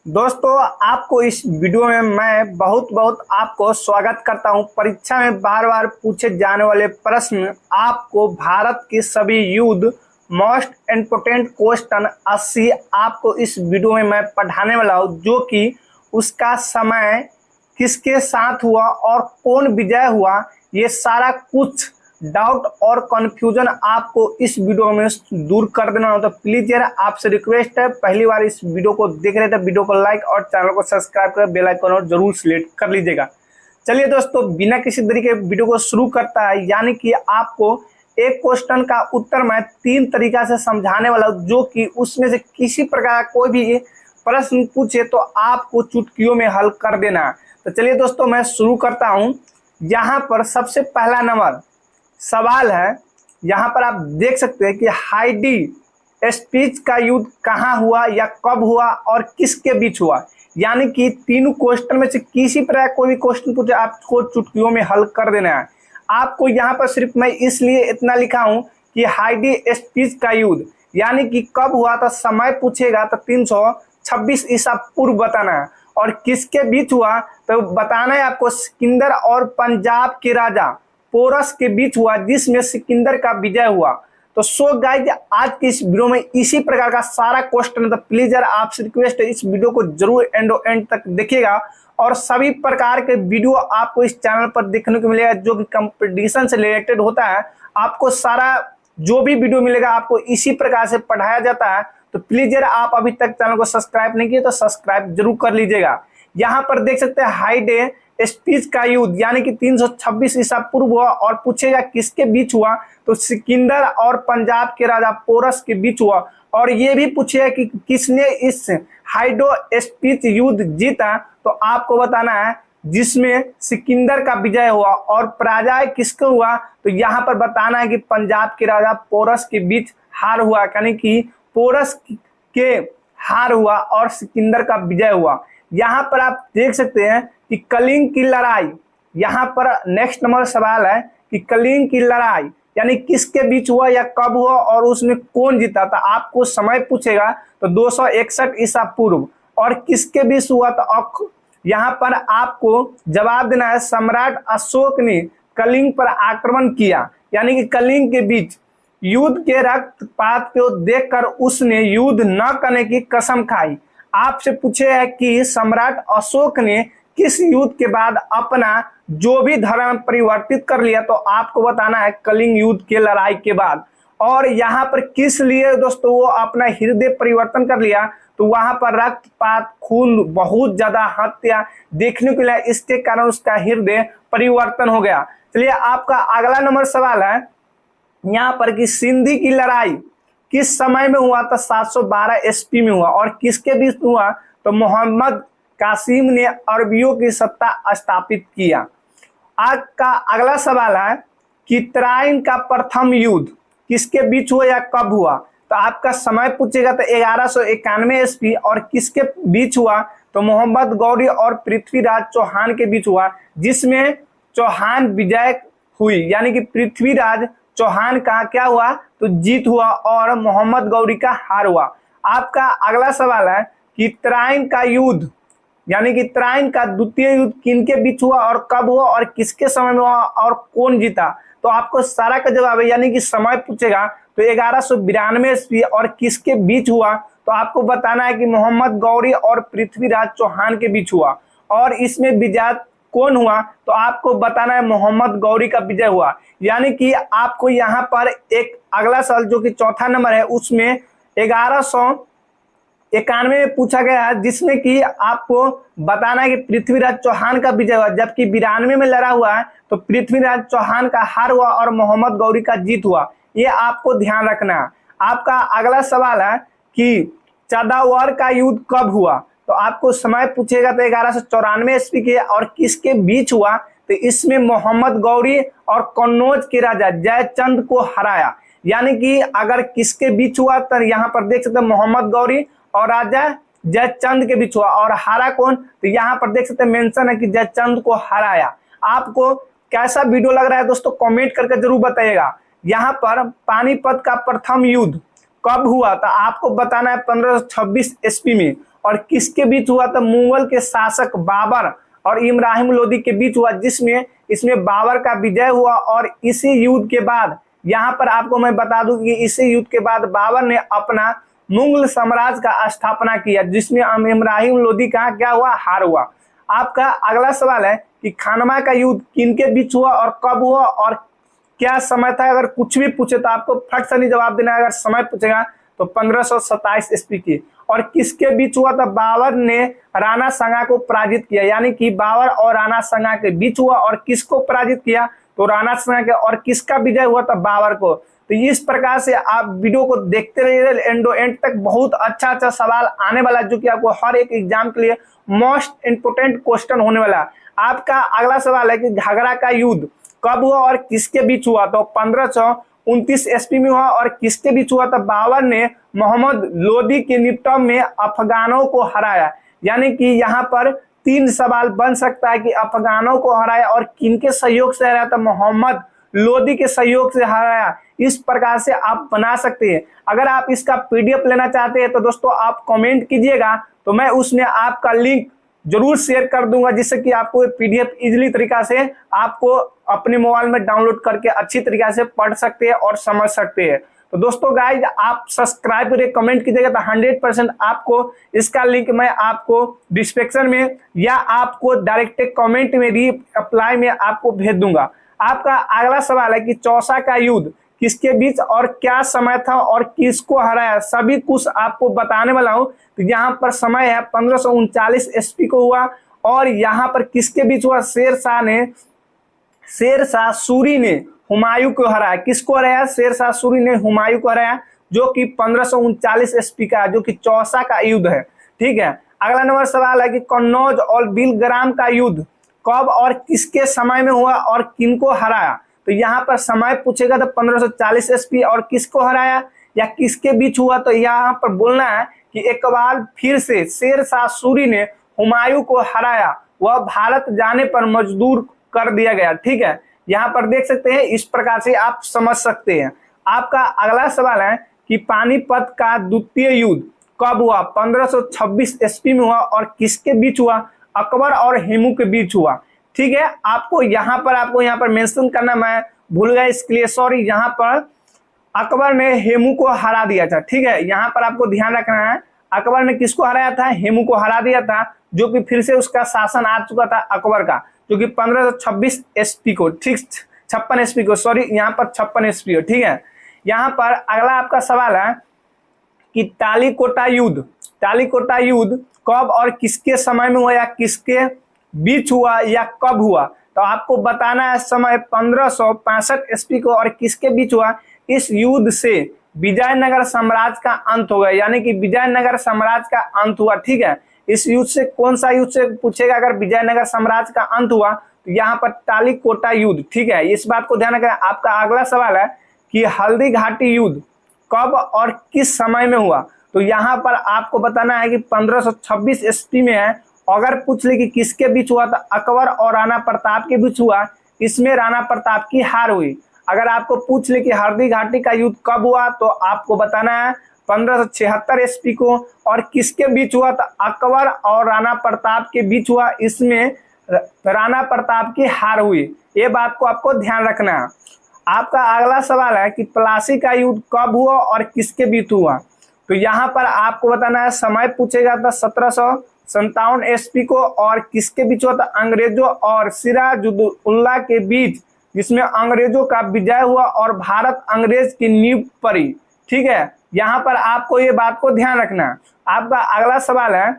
दोस्तों, आपको इस वीडियो में मैं बहुत आपको स्वागत करता हूं। परीक्षा में बार बार पूछे जाने वाले प्रश्न, आपको भारत के सभी युद्ध मोस्ट इम्पोर्टेंट क्वेश्चन 80 आपको इस वीडियो में मैं पढ़ाने वाला हूं, जो कि उसका समय किसके साथ हुआ और कौन विजय हुआ, ये सारा कुछ डाउट और कंफ्यूजन आपको इस वीडियो में दूर कर देना हो। तो प्लीज यार, आपसे रिक्वेस्ट है, पहली बार इस वीडियो को देख रहे थे, वीडियो को लाइक और चैनल को सब्सक्राइब कर बेल आइकन और जरूर सिलेक्ट कर लीजिएगा। चलिए दोस्तों, बिना किसी तरीके वीडियो को शुरू करता है, यानी कि आपको एक क्वेश्चन का उत्तर मैं 3 तरीका से समझाने वाला हूँ, जो कि उसमें से किसी प्रकार कोई भी प्रश्न पूछे तो आपको चुटकियों में हल कर देना है। तो चलिए दोस्तों, मैं शुरू करता हूँ। यहाँ पर सबसे पहला नंबर सवाल है, यहाँ पर आप देख सकते हैं कि हाइडी स्पीच का युद्ध कहाँ हुआ या कब हुआ और किसके बीच हुआ। यानी कि तीनों क्वेश्चन में से किसी प्रकार कोई भी क्वेश्चन पूछे आपको चुटकियों में हल कर देना है। आपको यहाँ पर सिर्फ मैं इसलिए इतना लिखा हूँ कि हाइडी स्पीच का युद्ध यानी कि कब हुआ, तो समय पूछेगा तो 326 ईसा पूर्व बताना है, और किसके बीच हुआ तो बताना है आपको सिकंदर और पंजाब के राजा पोरस के बीच हुआ, जिसमें सिकंदर का विजय हुआ। तो सो गाइज, आज की इस वीडियो में इसी प्रकार का सारा क्वेश्चन है। तो प्लीज यार, आपसे रिक्वेस्ट है, इस वीडियो को जरूर एंड तक देखिएगा, और सभी प्रकार के वीडियो आपको इस चैनल पर देखने को मिलेगा जो कि कंपटीशन से रिलेटेड होता है। आपको सारा जो भी वीडियो मिलेगा आपको इसी प्रकार से पढ़ाया जाता है। तो प्लीज यार, आप अभी तक चैनल को सब्सक्राइब नहीं किए तो सब्सक्राइब जरूर कर लीजिएगा। यहाँ पर देख सकते हैं हाइडे स्पीच का युद्ध यानी कि 326 ईसा पूर्व हुआ, और पूछेगा किसके बीच हुआ तो सिकंदर और पंजाब के राजा पोरस के बीच हुआ। और ये भी पूछेगा कि किसने इस हाइडो स्पीच युद्ध जीता, तो आपको बताना है जिसमें सिकंदर का विजय हुआ। और पराजय किसको हुआ तो यहाँ पर बताना है कि पंजाब के राजा पोरस के बीच हार हुआ, यानी कि पोरस के हार हुआ और सिकंदर का विजय हुआ। यहाँ पर आप देख सकते हैं कि कलिंग की लड़ाई, यहाँ पर नेक्स्ट नंबर सवाल है कि कलिंग की लड़ाई यानी किसके बीच हुआ या कब हुआ और उसमें कौन जीता था। आपको समय पूछेगा तो 261 ईसा पूर्व, और किसके बीच हुआ तो यहाँ पर आपको जवाब देना है सम्राट अशोक ने कलिंग पर आक्रमण किया, यानी कि कलिंग के बीच युद्ध के रक्तपात को देखकर उसने युद्ध न करने की कसम खाई। आपसे पूछे है कि सम्राट अशोक ने किस युद्ध के बाद अपना जो भी धर्म परिवर्तित कर लिया, तो आपको बताना है कलिंग युद्ध के लड़ाई के बाद। और यहाँ पर किस लिए दोस्तों वो अपना हृदय परिवर्तन कर लिया, तो वहां पर रक्तपात, खून, बहुत ज्यादा हत्या देखने को मिला, इसके कारण उसका हृदय परिवर्तन हो गया। चलिए, आपका अगला नंबर सवाल है यहाँ पर कि सिंधी की लड़ाई किस समय में हुआ, तो 712 ईस्वी में हुआ, और किसके बीच हुआ तो मोहम्मद कासिम ने अरबियों की सत्ता स्थापित किया। आज का अगला सवाल है कि तराइन का प्रथम युद्ध किसके बीच हुआ या कब हुआ, तो आपका समय पूछेगा तो 1191 ईस्वी, और किसके बीच हुआ तो मोहम्मद गौरी और पृथ्वीराज चौहान के बीच हुआ, जिसमें चौहान विजय हुई, यानी कि पृथ्वीराज चौहान का क्या हुआ तो जीत हुआ और मोहम्मद गौरी का हार हुआ। आपका अगला सवाल है कि तराइन का युद्ध यानी कि तराइन का द्वितीय युद्ध किनके बीच हुआ और कब हुआ और किसके समय में हुआ और कौन जीता, तो आपको सारा का जवाब है, यानी कि समय पूछेगा तो 1192 ईस्वी, और किसके बीच हुआ तो आपको बताना है कि मोहम्मद गौरी और पृथ्वीराज चौहान के बीच हुआ। और इसमें विजय कौन हुआ तो आपको बताना है मोहम्मद गौरी का विजय हुआ। यानी कि आपको यहाँ पर एक अगला सवाल जो कि चौथा नंबर है, उसमें 1191 में पूछा गया है, जिसमें कि आपको बताना है कि पृथ्वीराज चौहान का विजय हुआ, जबकि 92 में लड़ा हुआ है तो पृथ्वीराज चौहान का हार हुआ और मोहम्मद गौरी का जीत हुआ। ये आपको ध्यान रखना है। आपका अगला सवाल है कि चंदावड़ का युद्ध कब हुआ, तो आपको समय पूछेगा तो 1194 ईस्वी के, और किसके बीच हुआ तो इसमें मोहम्मद गौरी और कन्नौज के राजा जयचंद को हराया। यानी कि अगर किसके बीच हुआ तो यहाँ पर देख सकते हैं मोहम्मद गौरी और राजा जयचंद के बीच हुआ, और हारा कौन तो यहाँ पर देख सकते हैं मेंशन है कि जयचंद को हराया। आपको कैसा वीडियो लग रहा है दोस्तों, कमेंट करके जरूर बताइएगा। यहाँ पर पानीपत का प्रथम युद्ध कब हुआ था, आपको बताना है 1526 ईस्वी में, और किसके बीच हुआ? तो मुगल के शासक बाबर और इब्राहिम लोदी के बीच हुआ, जिसमें इसमें बाबर का विजय हुआ। और इसी युद्ध के बाद यहाँ पर आपको मैं बता दूं कि इसी युद्ध के बाद बाबर ने अपना मुगल साम्राज्य का स्थापना किया, जिसमें इब्राहिम लोदी का क्या हुआ? हार हुआ। आपका अगला सवाल है कि खानवा का युद्ध किनके बीच हुआ और कब हुआ और क्या समय था? अगर कुछ भी पूछे तो आपको फट से नहीं जवाब देना है। अगर समय पूछेगा तो 1527 ईस्वी की। और किसके बीच हुआ था? बाबर ने राणा सांगा को पराजित किया, यानी कि बाबर और राणा सांगा के बीच हुआ। और किसको पराजित किया? तो राणा सांगा के। और किसका विजय हुआ था? बाबर को। तो इस प्रकार से आप वीडियो को देखते रहिए एंड तक, बहुत अच्छा सवाल आने वाला, जो कि आपको हर एक एग्जाम के लिए मोस्ट इंपोर्टेंट क्वेश्चन होने वाला। आपका अगला सवाल है कि घाघरा का युद्ध कब हुआ और किसके बीच हुआ? तो 1529 ईस्वी में हुआ। और किसके बीच हुआ? तो बाबर ने मोहम्मद लोदी के नेतृत्व में अफगानों को हराया। यानी कि यहाँ पर 3 सवाल बन सकता है कि अफगानों को हराया और किनके सहयोग से हराया? तो मोहम्मद लोदी के सहयोग से हराया। इस प्रकार से आप बना सकते हैं। अगर आप इसका पीडीएफ लेना चाहते हैं तो दोस्तों आप कमेंट कीजिएगा, तो मैं उसमें आपका लिंक जरूर शेयर कर दूंगा, जिससे कि आपको पीडीएफ इजीली तरीका से आपको अपने मोबाइल में डाउनलोड करके अच्छी तरीके से पढ़ सकते हैं और समझ सकते हैं। तो दोस्तों गाइज, आप सब्सक्राइब करिए, कमेंट कीजिएगा, तो 100% आपको इसका लिंक मैं आपको डिस्क्रिप्शन में या आपको डायरेक्ट कमेंट में भी अप्लाई में आपको भेज दूंगा। आपका अगला सवाल है कि चौसा का युद्ध किसके बीच और क्या समय था और किसको हराया? सभी कुछ आपको बताने वाला हूं। तो यहाँ पर समय है 1539 ईस्वी को हुआ। और यहाँ पर किसके बीच हुआ? शेरशाह सूरी ने हुमायूं को हराया। किसको हराया? शेरशाह सूरी ने हुमायूं को हराया, जो कि 1539 ईस्वी का, जो कि चौसा का युद्ध है। ठीक है। अगला नंबर सवाल है कि कन्नौज और बिलग्राम का युद्ध कब और किसके समय में हुआ और किनको हराया? तो यहाँ पर समय पूछेगा तो 1540 ईस्वी। और किसको हराया या किसके बीच हुआ? तो यहाँ पर बोलना है कि एक बार फिर से शेरशाह सूरी ने हुमायूं को हराया, वह भारत जाने पर मजबूर कर दिया गया। ठीक है, यहाँ पर देख सकते हैं, इस प्रकार से आप समझ सकते हैं। आपका अगला सवाल है कि पानीपत का द्वितीय युद्ध कब हुआ? 1526 ईस्वी में हुआ। और किसके बीच हुआ? अकबर और हेमू के बीच हुआ। ठीक है, आपको यहाँ पर मेंशन करना मैं भूल गया, इसके लिए सॉरी। यहाँ पर अकबर ने हेमू को हरा दिया था। ठीक है, यहाँ पर आपको ध्यान रखना है, अकबर ने किसको हराया था? हेमू को हरा दिया था, जो कि फिर से उसका शासन आ चुका था अकबर का, जो कि 1526 ईस्वी को, ठीक 56 ईस्वी को, सॉरी यहाँ पर 56 ईस्वी हो। ठीक है, यहाँ पर अगला आपका सवाल है कि तालीकोटा युद्ध कब और किसके समय में हुआ या किसके बीच हुआ या कब हुआ? तो आपको बताना है समय 1565 ईस्वी को। और किसके बीच हुआ? इस युद्ध से विजयनगर साम्राज्य का अंत हो गया, यानी कि विजयनगर साम्राज्य का अंत हुआ। ठीक है, इस युद्ध से, कौन सा युद्ध से पूछेगा? अगर विजयनगर साम्राज्य का अंत हुआ तो यहाँ पर तालीकोटा युद्ध। ठीक है, इस बात को ध्यान रखें। आपका अगला सवाल है कि हल्दी घाटी युद्ध कब और किस समय में हुआ? तो यहाँ पर आपको बताना है कि 1526 ईस्वी में है। अगर पूछ ले कि किसके बीच हुआ, तो अकबर और राणा प्रताप के बीच हुआ, इसमें राणा प्रताप की हार हुई। अगर आपको पूछ ले कि हल्दी घाटी का युद्ध कब हुआ, तो आपको बताना है 1576 ईस्वी को। और किसके बीच हुआ? तो अकबर और राणा प्रताप के बीच हुआ, इसमें राणा प्रताप की हार हुई। ये बात को आपको ध्यान रखना है। आपका अगला सवाल है कि प्लासी का युद्ध कब हुआ और किसके बीच हुआ? तो यहाँ पर आपको बताना है, समय पूछेगा तो 1757 ईस्वी को। और किसके बीच हुआ? था अंग्रेजों और सिराजुद्दौला के बीच, जिसमें अंग्रेजों का विजय हुआ और भारत अंग्रेज की नींव पड़ी। ठीक है, यहाँ पर आपको ये बात को ध्यान रखना है। आपका अगला सवाल है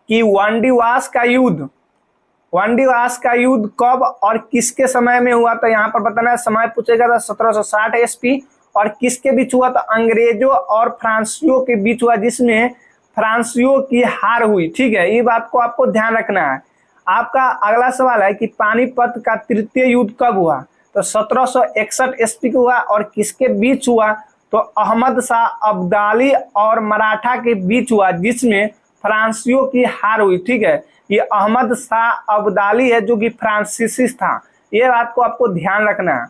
कि वांडीवास का युद्ध कब और किसके समय में हुआ? तो यहाँ पर बताना है, समय पूछेगा था 1760 ईस्वी। और किसके बीच हुआ? तो अंग्रेजों और फ्रांसीसियों के बीच हुआ, जिसमें फ्रांसीसियों की हार हुई। ठीक है, ये बात को आपको ध्यान रखना है। आपका अगला सवाल है कि पानीपत का तृतीय युद्ध कब हुआ? तो 1761 ईस्वी को हुआ। और किसके बीच हुआ? तो अहमद शाह अब्दाली और मराठा के बीच हुआ, जिसमें फ्रांसीसियों की हार हुई। ठीक है, ये अहमद शाह अब्दाली है, जो कि फ्रांसीसी था। ये बात को आपको ध्यान रखना है।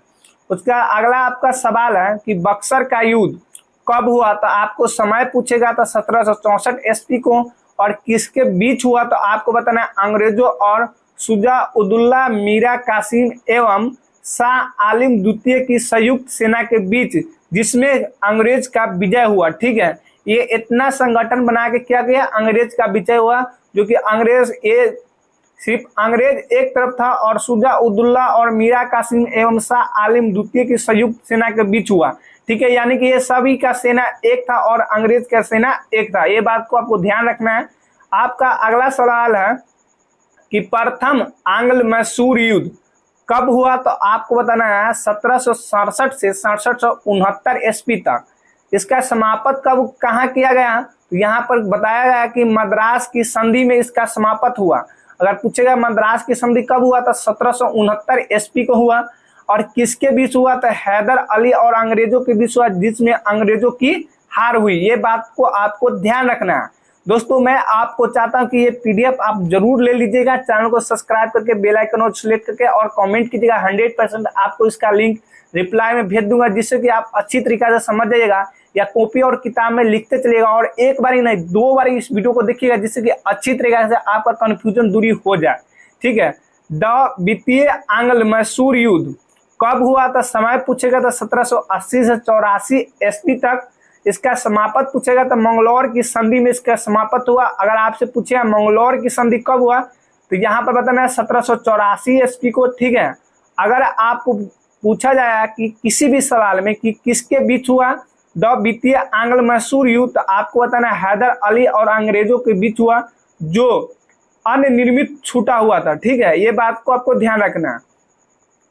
उसका अगला आपका सवाल है कि बक्सर का युद्ध कब हुआ? तो आपको समय पूछेगा तो 1764 ईस्वी को। और किसके बीच हुआ, तो आपको बताना है अंग्रेजों और शुजा-उद-दौला मीरा कासिम एवं शाह आलम द्वितीय की संयुक्त सेना के बीच, जिसमें अंग्रेज का विजय हुआ। ठीक है, ये इतना संगठन बना के क्या किया, अंग्रेज का विजय हुआ, जो कि सिर्फ अंग्रेज एक तरफ था और शुजा-उद-दौला और मीरा कासिम एवं शाह आलम द्वितीय की संयुक्त सेना के बीच हुआ। ठीक है, यानी कि ये सभी का सेना एक था और अंग्रेज का सेना एक था। ये बात को आपको ध्यान रखना है। आपका अगला सवाल है कि प्रथम आंग्ल मैसूर युद्ध कब हुआ, तो आपको बताना है 1767 से 6769 ईस्वी तक। इसका समापन कब कहाँ किया गया, तो यहाँ पर बताया गया कि मद्रास की संधि में इसका समापन हुआ। अगर पूछेगा मद्रास की संधि कब हुआ, तो 1769 ईस्वी को हुआ। और किसके बीच हुआ, तो हैदर अली और अंग्रेजों के बीच हुआ, जिसमें अंग्रेजों की हार हुई। ये बात को आपको ध्यान रखना है। दोस्तों, मैं आपको चाहता हूं कि ये पीडीएफ आप जरूर ले लीजिएगा, चैनल को सब्सक्राइब करके बेल आइकन और सिलेक्ट करके और कमेंट कीजिएगा। 100% आपको इसका लिंक रिप्लाई में भेज दूंगा, जिससे कि आप अच्छी तरीके से समझ जाइएगा, या कॉपी और किताब में लिखते चलिएगा और एक बार ही नहीं 2 बार इस वीडियो को देखिएगा, जिससे कि अच्छी तरीके से आपका कंफ्यूजन दूरी हो जाए। ठीक है, द्वितीय आंग्ल मैसूर युद्ध कब हुआ, तो समय पूछेगा तो 1780 से 84 ईस्वी तक। इसका समापन पूछेगा तो मंगलौर की संधि में इसका समापन हुआ। अगर आपसे पूछेगा मंगलौर की संधि कब हुआ, तो यहाँ पर बताना है 1784 ईस्वी को। ठीक है, अगर आपको पूछा जाए कि किसी भी सवाल में कि किसके बीच हुआ द्वितीय आंग्ल मैसूर युद्ध, तो आपको बताना है हैदर अली और अंग्रेजों के बीच हुआ, जो अनिर्मित छूटा हुआ था। ठीक है, ये बात को आपको ध्यान रखना है।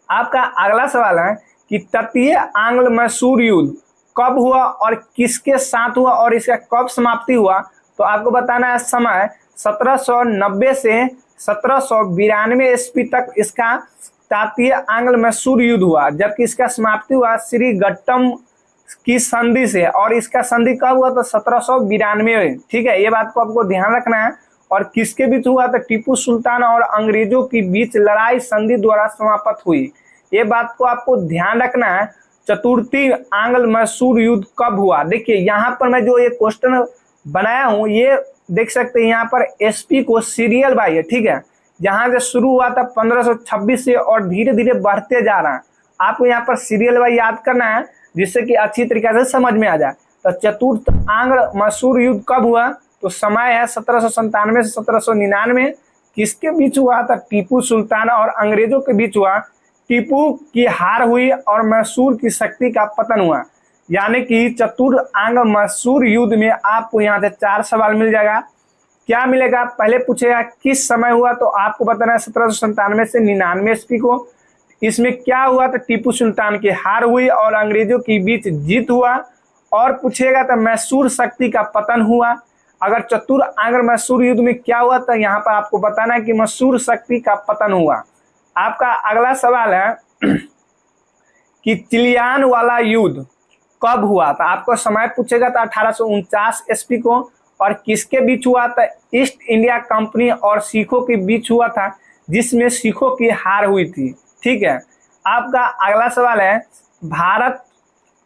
आपका अगला सवाल है कि तृतीय आंग्ल मैसूर युद्ध कब हुआ और किसके साथ हुआ और इसका कब समाप्ति हुआ, तो आपको बताना है समय 1790 से 1792 ईस्वी तक इसका तृतीय आंग्ल मैसूर युद्ध हुआ, जबकि इसका समाप्ति हुआ श्रीरंगपट्टनम की संधि से। और इसका संधि कब हुआ, तो 1792। ठीक है, ये बात को आपको ध्यान रखना है। और किसके बीच हुआ, तो टीपू सुल्तान और अंग्रेजों के बीच लड़ाई संधि द्वारा समाप्त हुई। ये बात को आपको ध्यान रखना है। चतुर्थी आंग्ल मैसूर युद्ध कब हुआ, देखिए यहाँ पर मैं जो ये क्वेश्चन बनाया हूँ, ये देख सकते हैं यहाँ पर एसपी को सीरियल बाई है। ठीक है, जहाँ से शुरू हुआ था 1526 से और धीरे धीरे बढ़ते जा रहा है। आपको यहाँ पर सीरियल बाई याद करना है, जिससे कि अच्छी तरीके से समझ में आ जाए। तो चतुर्थ आंग्ल मैसूर युद्ध कब हुआ, तो समय है 1797 से 1799। किसके बीच हुआ था, टीपू सुल्तान और अंग्रेजों के बीच हुआ। टीपू की हार हुई और मैसूर की शक्ति का पतन हुआ। यानी कि चतुर्थ आंग्ल मैसूर युद्ध में आपको यहाँ से 4 सवाल मिल जाएगा। क्या मिलेगा, पहले पूछेगा किस समय हुआ, तो आपको बताना है 1797 से 99 ईस्वी को। इसमें क्या हुआ, तो टीपू सुल्तान की हार हुई और अंग्रेजों के बीच जीत हुआ। और पूछेगा तो मैसूर शक्ति का पतन हुआ। अगर चतुर्थ आंग्ल मैसूर युद्ध में क्या हुआ, तो यहाँ पर आपको बताना है कि मैसूर शक्ति का पतन हुआ। आपका अगला सवाल है कि चिलियान वाला युद्ध कब हुआ था। आपको समय पूछेगा तो 1849 ईस्वी को। और किसके बीच हुआ था, ईस्ट इंडिया कंपनी और सिखों के बीच हुआ था, जिसमें सिखों की हार हुई थी। ठीक है, आपका अगला सवाल है भारत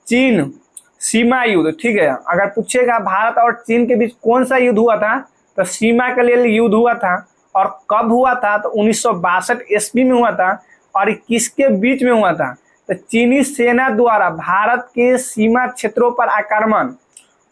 चीन सीमा युद्ध। ठीक है, अगर पूछेगा भारत और चीन के बीच कौन सा युद्ध हुआ था, तो सीमा के लिए युद्ध हुआ था। और कब हुआ था, तो 1962 ईस्वी में हुआ था। और किसके बीच में हुआ था, तो चीनी सेना द्वारा भारत के सीमा क्षेत्रों पर आक्रमण।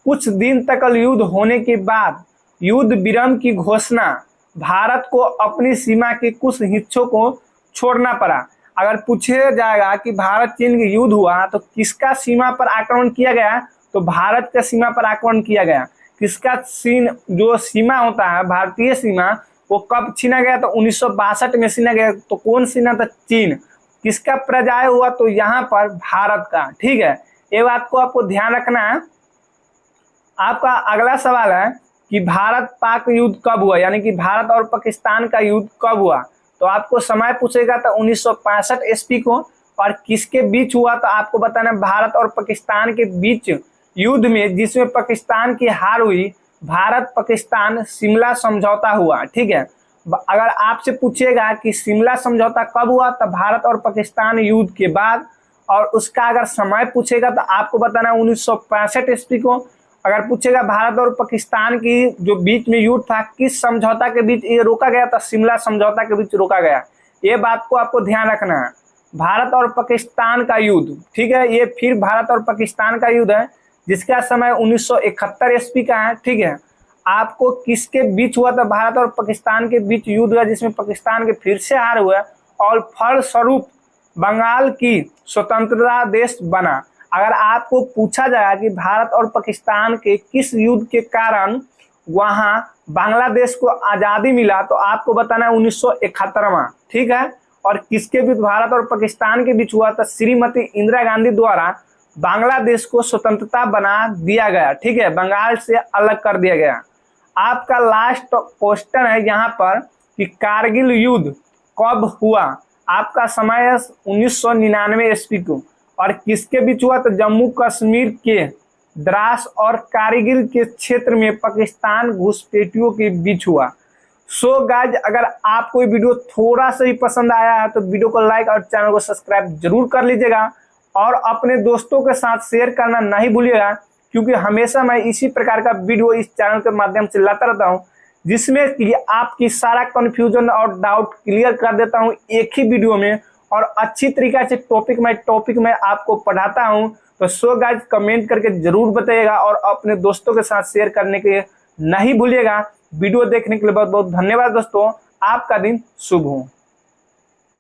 कुछ दिन तक युद्ध होने के बाद युद्ध विराम की घोषणा, भारत को अपनी सीमा के कुछ हिस्सों को छोड़ना पड़ा। अगर पूछा जाएगा कि भारत चीन के युद्ध हुआ तो किसका सीमा पर आक्रमण किया गया, तो भारत का सीमा पर आक्रमण किया गया। किसका जो सीमा होता है भारतीय सीमा, वो कब छीना गया, तो 1962 में छीना गया। तो कौन छीना था, चीन। किसका पराजय हुआ, तो यहाँ पर भारत का। ठीक है, ये बात को आपको ध्यान रखना है। आपका अगला सवाल है कि भारत पाक युद्ध कब हुआ, यानी कि भारत और पाकिस्तान का युद्ध कब हुआ। तो आपको समय पूछेगा तो 1965 ईस्वी को। और किसके बीच हुआ, तो आपको बताना है भारत और पाकिस्तान के बीच युद्ध में, जिसमें पाकिस्तान की हार हुई। भारत पाकिस्तान शिमला समझौता हुआ। ठीक है, अगर आपसे पूछेगा कि शिमला समझौता कब हुआ, तो भारत और पाकिस्तान युद्ध के बाद। और उसका अगर समय पूछेगा तो आपको बताना 1965 ईस्वी को। अगर पूछेगा भारत और पाकिस्तान की जो बीच में युद्ध था, किस समझौता के बीच ये रोका गया था? शिमला समझौता के बीच रोका गया। ये बात को आपको ध्यान रखना है। भारत और पाकिस्तान का युद्ध, ठीक है, ये फिर भारत और पाकिस्तान का युद्ध है जिसका समय 1971 ईस्वी का है, ठीक है। आपको किसके बीच हुआ था? भारत और पाकिस्तान के बीच युद्ध हुआ जिसमें पाकिस्तान के फिर से हार हुआ और फलस्वरूप बंगाल की स्वतंत्रता देश बना। अगर आपको पूछा जाए कि भारत और पाकिस्तान के किस युद्ध के कारण वहां बांग्लादेश को आज़ादी मिला, तो आपको बताना है 1971वां, ठीक है। और किसके बीच भारत और पाकिस्तान के बीच हुआ था? श्रीमती इंदिरा गांधी द्वारा बांग्लादेश को स्वतंत्रता बना दिया गया, ठीक है, बंगाल से अलग कर दिया गया। आपका लास्ट क्वेश्चन है यहाँ पर कि कारगिल युद्ध कब हुआ? आपका समय है 1999 ईस्वी को। और किसके बीच हुआ? तो जम्मू कश्मीर के द्रास और कारगिल के क्षेत्र में पाकिस्तान घुसपैठियों के बीच हुआ। सो गाइज, अगर आपको ये वीडियो थोड़ा सा ही पसंद आया है तो वीडियो को लाइक और चैनल को सब्सक्राइब जरूर कर लीजिएगा और अपने दोस्तों के साथ शेयर करना नहीं भूलिएगा, क्योंकि हमेशा मैं इसी प्रकार का वीडियो इस चैनल के माध्यम से लाता रहता हूं जिसमें कि आपकी सारा कंफ्यूजन और डाउट क्लियर कर देता हूं एक ही वीडियो में और अच्छी तरीके से टॉपिक में आपको पढ़ाता हूं। तो सो गाइज, कमेंट करके जरूर बताइएगा और अपने दोस्तों के साथ शेयर करने के लिए नहीं भूलिएगा। वीडियो देखने के लिए बहुत बहुत धन्यवाद दोस्तों। आपका दिन शुभ हो।